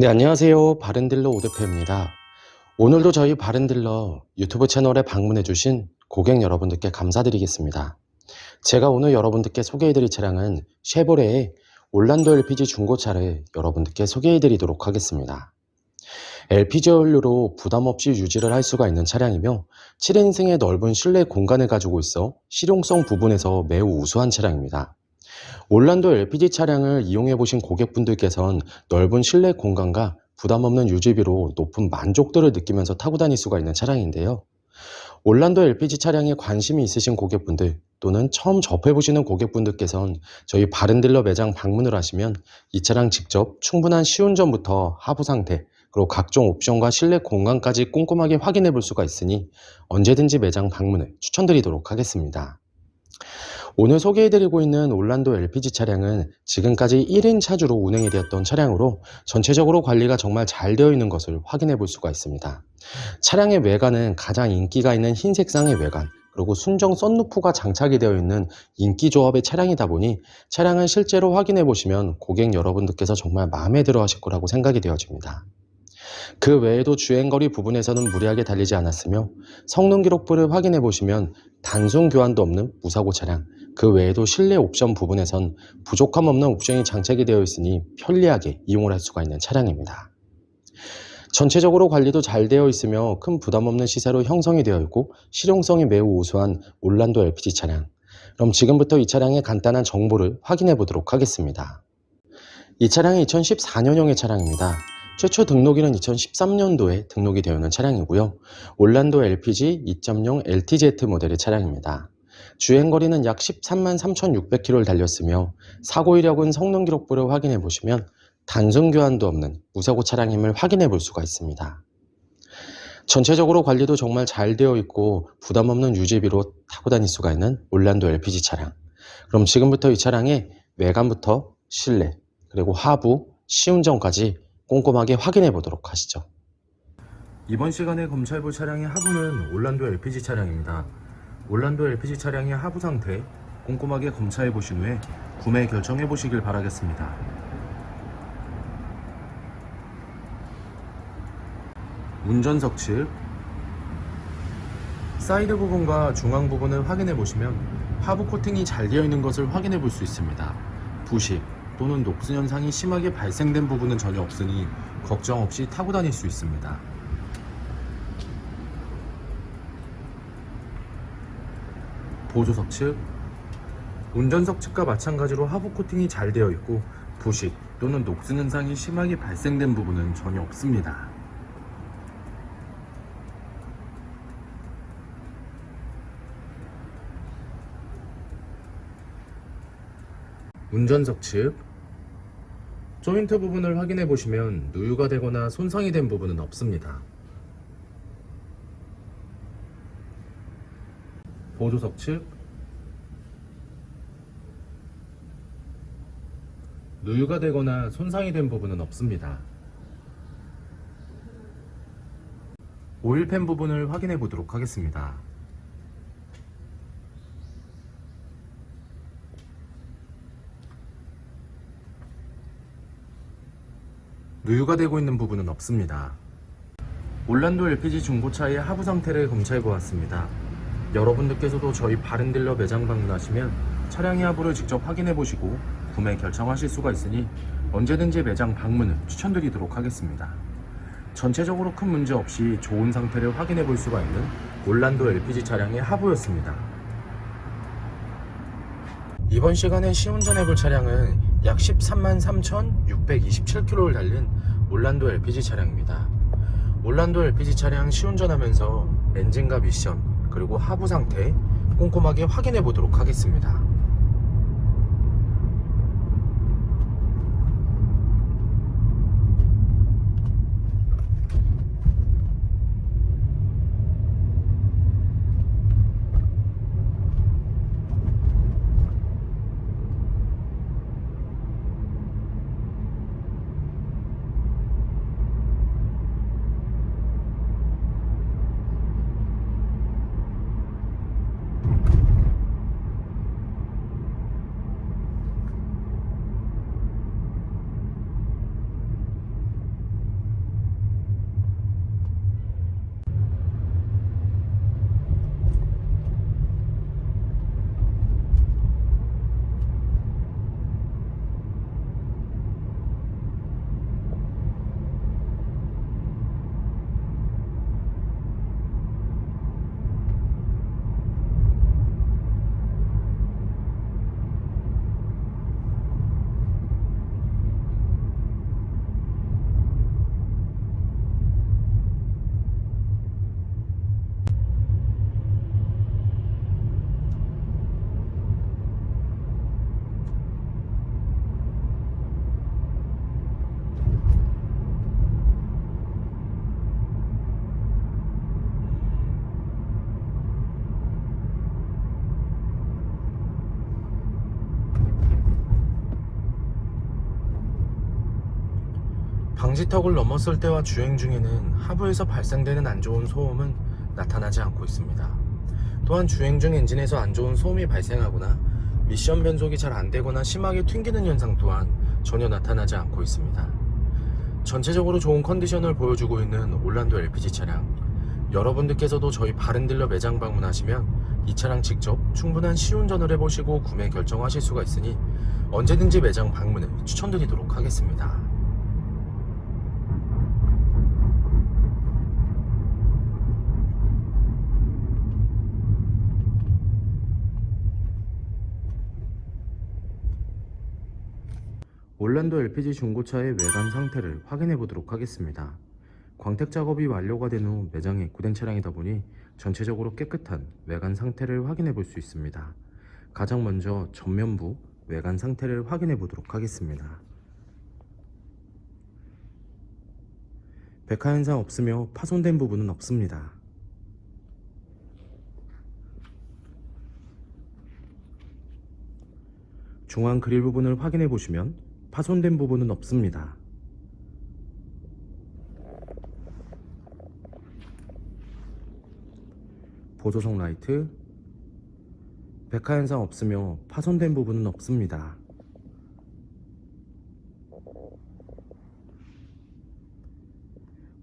네, 안녕하세요. 바른딜러 오대표입니다. 오늘도 저희 바른딜러 유튜브 채널에 방문해주신 고객 여러분들께 감사드리겠습니다. 제가 오늘 여러분들께 소개해드릴 차량은 쉐보레의 올란도 LPG 중고차를 여러분들께 소개해드리도록 하겠습니다. LPG 연료로 부담 없이 유지를 할 수가 있는 차량이며 7인승의 넓은 실내 공간을 가지고 있어 실용성 부분에서 매우 우수한 차량입니다. 올란도 LPG 차량을 이용해 보신 고객분들께선 넓은 실내 공간과 부담 없는 유지비로 높은 만족도를 느끼면서 타고 다닐 수가 있는 차량인데요. 올란도 LPG 차량에 관심이 있으신 고객분들 또는 처음 접해보시는 고객분들께선 저희 바른딜러 매장 방문을 하시면 이 차량 직접 충분한 시운전부터 하부 상태 그리고 각종 옵션과 실내 공간까지 꼼꼼하게 확인해 볼 수가 있으니 언제든지 매장 방문을 추천드리도록 하겠습니다. 오늘 소개해드리고 있는 올란도 LPG 차량은 지금까지 1인 차주로 운행이 되었던 차량으로 전체적으로 관리가 정말 잘 되어 있는 것을 확인해 볼 수가 있습니다. 차량의 외관은 가장 인기가 있는 흰 색상의 외관, 그리고 순정 썬루프가 장착이 되어 있는 인기 조합의 차량이다 보니 차량을 실제로 확인해 보시면 고객 여러분들께서 정말 마음에 들어 하실 거라고 생각이 되어집니다. 그 외에도 주행거리 부분에서는 무리하게 달리지 않았으며 성능 기록부를 확인해 보시면 단순 교환도 없는 무사고 차량, 그 외에도 실내 옵션 부분에선 부족함 없는 옵션이 장착이 되어 있으니 편리하게 이용을 할 수가 있는 차량입니다. 전체적으로 관리도 잘 되어 있으며 큰 부담 없는 시세로 형성이 되어 있고 실용성이 매우 우수한 올란도 LPG 차량. 그럼 지금부터 이 차량의 간단한 정보를 확인해 보도록 하겠습니다. 이 차량은 2014년형의 차량입니다. 최초 등록일은 2013년도에 등록이 되어 있는 차량이고요. 올란도 LPG 2.0 LTZ 모델의 차량입니다. 주행거리는 약 13만 3,600km를 달렸으며 사고 이력은 성능 기록부를 확인해 보시면 단순 교환도 없는 무사고 차량임을 확인해 볼 수가 있습니다. 전체적으로 관리도 정말 잘 되어 있고 부담 없는 유지비로 타고 다닐 수가 있는 올란도 LPG 차량. 그럼 지금부터 이 차량의 외관부터 실내 그리고 하부, 시운전까지 꼼꼼하게 확인해 보도록 하시죠. 이번 시간에 검찰볼 차량의 하부는 올란도 LPG 차량입니다. 올란도 LPG 차량의 하부 상태 꼼꼼하게 검사해 보신 후에 구매 결정해 보시길 바라겠습니다. 운전석 측 사이드 부분과 중앙 부분을 확인해 보시면 하부 코팅이 잘 되어 있는 것을 확인해 볼 수 있습니다. 부식 또는 녹슨 현상이 심하게 발생된 부분은 전혀 없으니 걱정 없이 타고 다닐 수 있습니다. 보조석 측 운전석 측과 마찬가지로 하부 코팅이 잘 되어 있고 부식 또는 녹슨 현상이 심하게 발생된 부분은 전혀 없습니다. 운전석 측 조인트 부분을 확인해 보시면 누유가 되거나 손상이 된 부분은 없습니다. 보조석 측 누유가 되거나 손상이 된 부분은 없습니다. 오일팬 부분을 확인해 보도록 하겠습니다. 누유가 되고 있는 부분은 없습니다. 올란도 LPG 중고차의 하부 상태를 검사해 보았습니다. 여러분들께서도 저희 바른딜러 매장 방문하시면 차량의 하부를 직접 확인해 보시고 구매 결정하실 수가 있으니 언제든지 매장 방문을 추천드리도록 하겠습니다. 전체적으로 큰 문제 없이 좋은 상태를 확인해 볼 수가 있는 올란도 LPG 차량의 하부였습니다. 이번 시간에 시운전해 볼 차량은 약 13만 3,627km를 달린 올란도 LPG 차량입니다. 올란도 LPG 차량 시운전하면서 엔진과 미션 그리고 하부 상태 꼼꼼하게 확인해 보도록 하겠습니다. 방지턱을 넘었을 때와 주행 중에는 하부에서 발생되는 안 좋은 소음은 나타나지 않고 있습니다. 또한 주행 중 엔진에서 안 좋은 소음이 발생하거나 미션 변속이 잘 안되거나 심하게 튕기는 현상 또한 전혀 나타나지 않고 있습니다. 전체적으로 좋은 컨디션을 보여주고 있는 올란도 LPG 차량, 여러분들께서도 저희 바른딜러 매장 방문하시면 이 차량 직접 충분한 시운전을 해보시고 구매 결정하실 수가 있으니 언제든지 매장 방문을 추천드리도록 하겠습니다. 올란도 LPG 중고차의 외관 상태를 확인해 보도록 하겠습니다. 광택 작업이 완료가 된 후 매장에 입고된 차량이다 보니 전체적으로 깨끗한 외관 상태를 확인해 볼 수 있습니다. 가장 먼저 전면부 외관 상태를 확인해 보도록 하겠습니다. 백화 현상 없으며 파손된 부분은 없습니다. 중앙 그릴 부분을 확인해 보시면 파손된 부분은 없습니다. 보조석 라이트, 백화 현상 없으며 파손된 부분은 없습니다.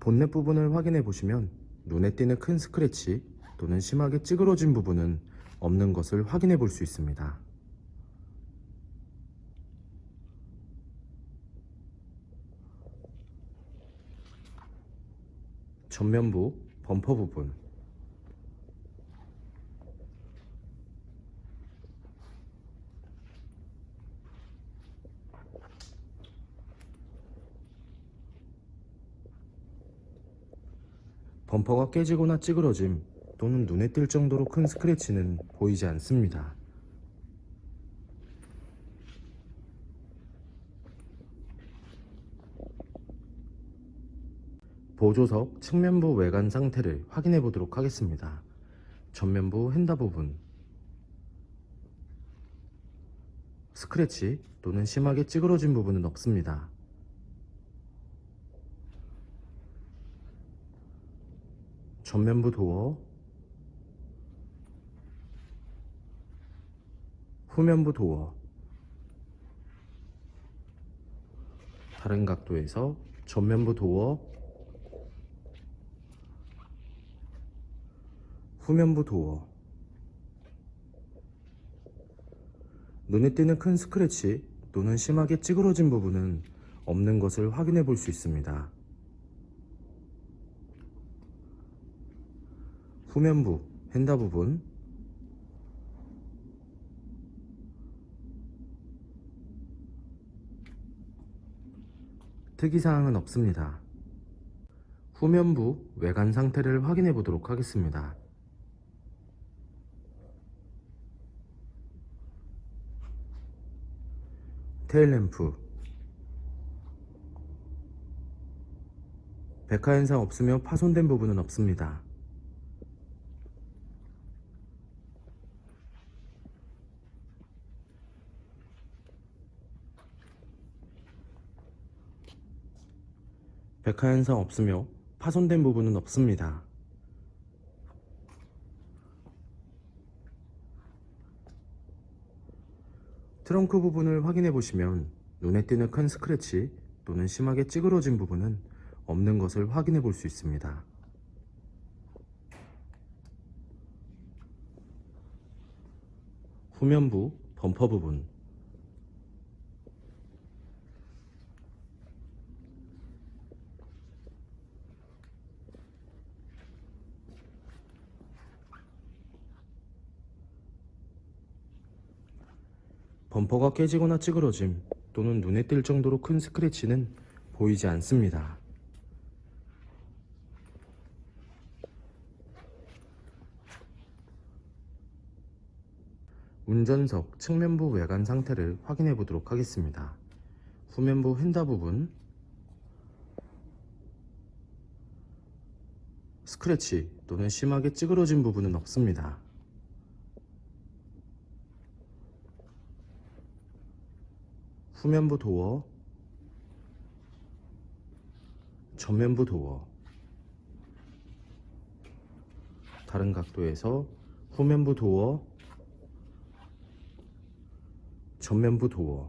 본넷 부분을 확인해 보시면 눈에 띄는 큰 스크래치 또는 심하게 찌그러진 부분은 없는 것을 확인해 볼 수 있습니다. 전면부 범퍼 부분, 범퍼가 깨지거나 찌그러짐 또는 눈에 띌 정도로 큰 스크래치는 보이지 않습니다. 보조석 측면부 외관 상태를 확인해 보도록 하겠습니다. 전면부 핸다 부분, 스크래치 또는 심하게 찌그러진 부분은 없습니다. 전면부 도어, 후면부 도어, 다른 각도에서 전면부 도어, 후면부 도어, 눈에 띄는 큰 스크래치 또는 심하게 찌그러진 부분은 없는 것을 확인해 볼 수 있습니다. 후면부 핸다 부분, 특이사항은 없습니다. 후면부 외관 상태를 확인해 보도록 하겠습니다. 테일램프, 백화 현상 없으며 파손된 부분은 없습니다. 백화 현상 없으며 파손된 부분은 없습니다. 트렁크 부분을 확인해 보시면 눈에 띄는 큰 스크래치 또는 심하게 찌그러진 부분은 없는 것을 확인해 볼 수 있습니다. 후면부 범퍼 부분, 범퍼가 깨지거나 찌그러짐 또는 눈에 띌 정도로 큰 스크래치는 보이지 않습니다. 운전석 측면부 외관 상태를 확인해 보도록 하겠습니다. 후면부 핸다 부분, 스크래치 또는 심하게 찌그러진 부분은 없습니다. 후면부 도어, 전면부 도어, 다른 각도에서 후면부 도어, 전면부 도어.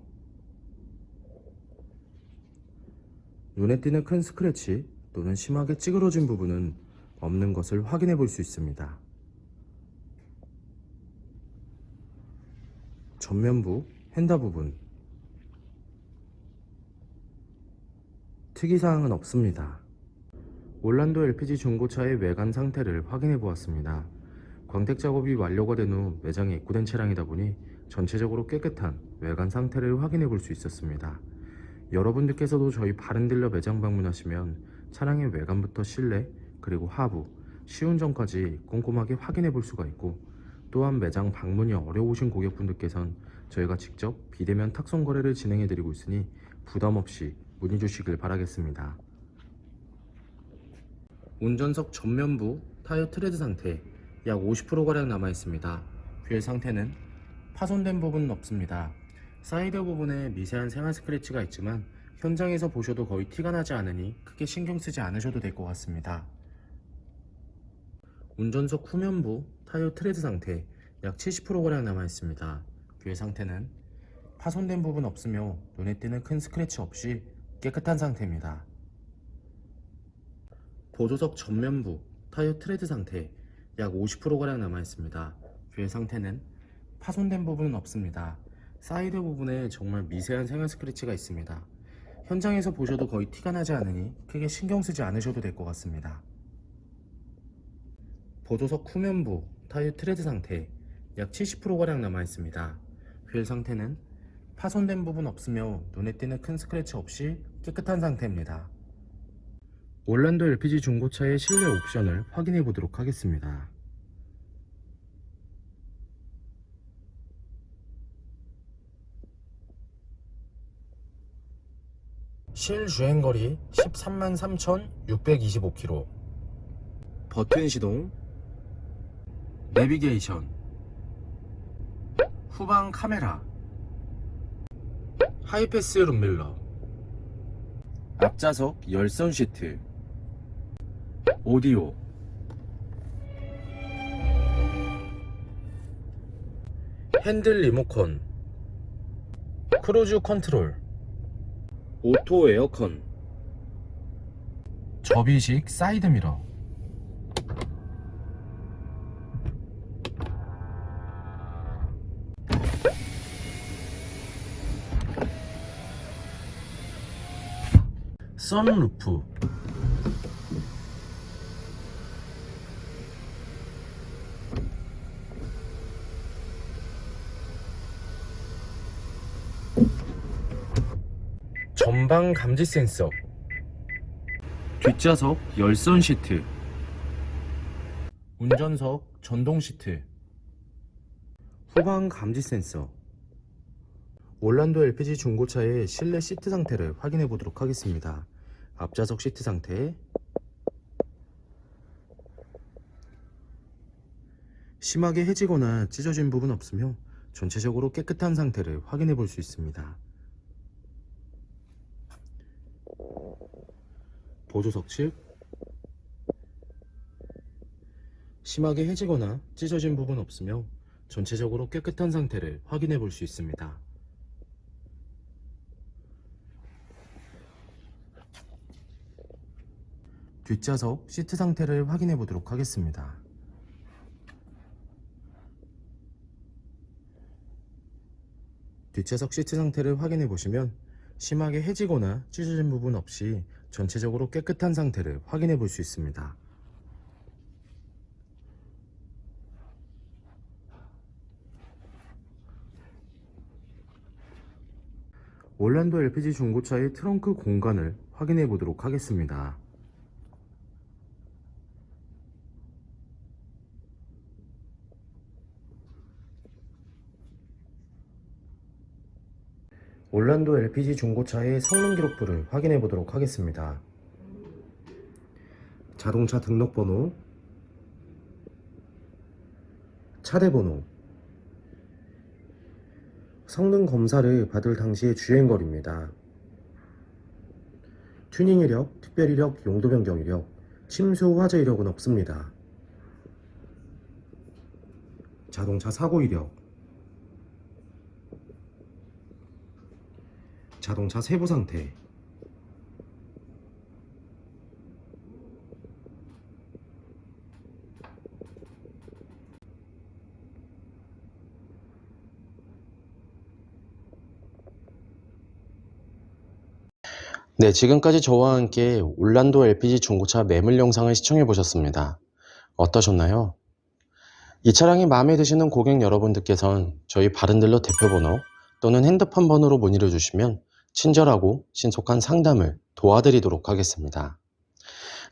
눈에 띄는 큰 스크래치 또는 심하게 찌그러진 부분은 없는 것을 확인해 볼 수 있습니다. 전면부 휀다 부분, 특이사항은 없습니다. 올란도 LPG 중고차의 외관 상태를 확인해 보았습니다. 광택 작업이 완료가 된 후 매장에 입고된 차량이다 보니 전체적으로 깨끗한 외관 상태를 확인해 볼 수 있었습니다. 여러분들께서도 저희 바른딜러 매장 방문하시면 차량의 외관부터 실내 그리고 하부, 시운전까지 꼼꼼하게 확인해 볼 수가 있고, 또한 매장 방문이 어려우신 고객분들께선 저희가 직접 비대면 탁송 거래를 진행해 드리고 있으니 부담 없이 문의 주시길 바라겠습니다. 운전석 전면부 타이어 트레드 상태 약 50%가량 남아 있습니다. 휠 상태는 파손된 부분은 없습니다. 사이드 부분에 미세한 생활 스크래치가 있지만 현장에서 보셔도 거의 티가 나지 않으니 크게 신경 쓰지 않으셔도 될 것 같습니다. 운전석 후면부 타이어 트레드 상태 약 70%가량 남아 있습니다. 휠 상태는 파손된 부분 없으며 눈에 띄는 큰 스크래치 없이 깨끗한 상태입니다. 보조석 전면부 타이어 트레드 상태 약 50%가량 남아 있습니다. 휠 상태는 파손된 부분은 없습니다. 사이드 부분에 정말 미세한 생활 스크래치가 있습니다. 현장에서 보셔도 거의 티가 나지 않으니 크게 신경 쓰지 않으셔도 될 것 같습니다. 보조석 후면부 타이어 트레드 상태 약 70%가량 남아 있습니다. 휠 상태는 파손된 부분 없으며 눈에 띄는 큰 스크래치 없이 깨끗한 상태입니다. 올란도 LPG 중고차의 실내 옵션을 확인해 보도록 하겠습니다. 실주행거리 133,625km, 버튼 시동, 내비게이션, 후방 카메라, 하이패스 룸밀러, 앞좌석 열선 시트, 오디오, 핸들 리모컨, 크루즈 컨트롤, 오토 에어컨, 접이식 사이드미러, 선루프, 전방 감지 센서, 뒷좌석 열선 시트, 운전석 전동 시트, 후방 감지 센서. 올란도 LPG 중고차의 실내 시트 상태를 확인해 보도록 하겠습니다. 앞좌석 시트 상태, 심하게 해지거나 찢어진 부분 없으며 전체적으로 깨끗한 상태를 확인해 볼 수 있습니다. 보조석 측, 심하게 해지거나 찢어진 부분 없으며 전체적으로 깨끗한 상태를 확인해 볼 수 있습니다. 뒷좌석 시트 상태를 확인해 보도록 하겠습니다. 뒷좌석 시트 상태를 확인해 보시면 심하게 해지거나 찢어진 부분 없이 전체적으로 깨끗한 상태를 확인해 볼 수 있습니다. 올란도 LPG 중고차의 트렁크 공간을 확인해 보도록 하겠습니다. 올란도 LPG 중고차의 성능 기록부를 확인해 보도록 하겠습니다. 자동차 등록번호, 차대번호, 성능 검사를 받을 당시의 주행거리입니다. 튜닝 이력, 특별 이력, 용도 변경 이력, 침수 화재 이력은 없습니다. 자동차 사고 이력, 자동차 세부 상태, 네, 지금까지 저와 함께 올란도 LPG 중고차 매물 영상을 시청해 보셨습니다. 어떠셨나요? 이 차량이 마음에 드시는 고객 여러분들께선 저희 바른딜러 대표번호 또는 핸드폰 번호로 문의를 주시면 친절하고 신속한 상담을 도와드리도록 하겠습니다.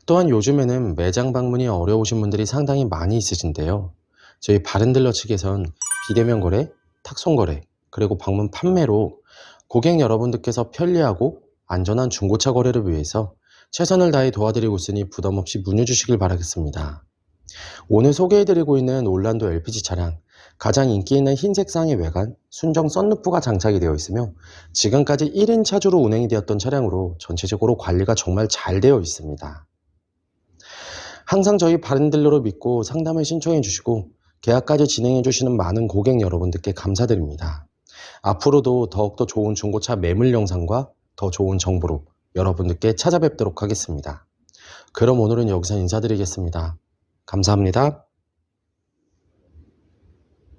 또한 요즘에는 매장 방문이 어려우신 분들이 상당히 많이 있으신데요. 저희 바른딜러 측에선 비대면 거래, 탁송 거래, 그리고 방문 판매로 고객 여러분들께서 편리하고 안전한 중고차 거래를 위해서 최선을 다해 도와드리고 있으니 부담 없이 문의 주시길 바라겠습니다. 오늘 소개해드리고 있는 올란도 LPG 차량, 가장 인기 있는 흰색상의 외관, 순정 썬루프가 장착이 되어 있으며 지금까지 1인 차주로 운행이 되었던 차량으로 전체적으로 관리가 정말 잘 되어 있습니다. 항상 저희 바른딜러로 믿고 상담을 신청해 주시고 계약까지 진행해 주시는 많은 고객 여러분들께 감사드립니다. 앞으로도 더욱더 좋은 중고차 매물 영상과 더 좋은 정보로 여러분들께 찾아뵙도록 하겠습니다. 그럼 오늘은 여기서 인사드리겠습니다. 감사합니다.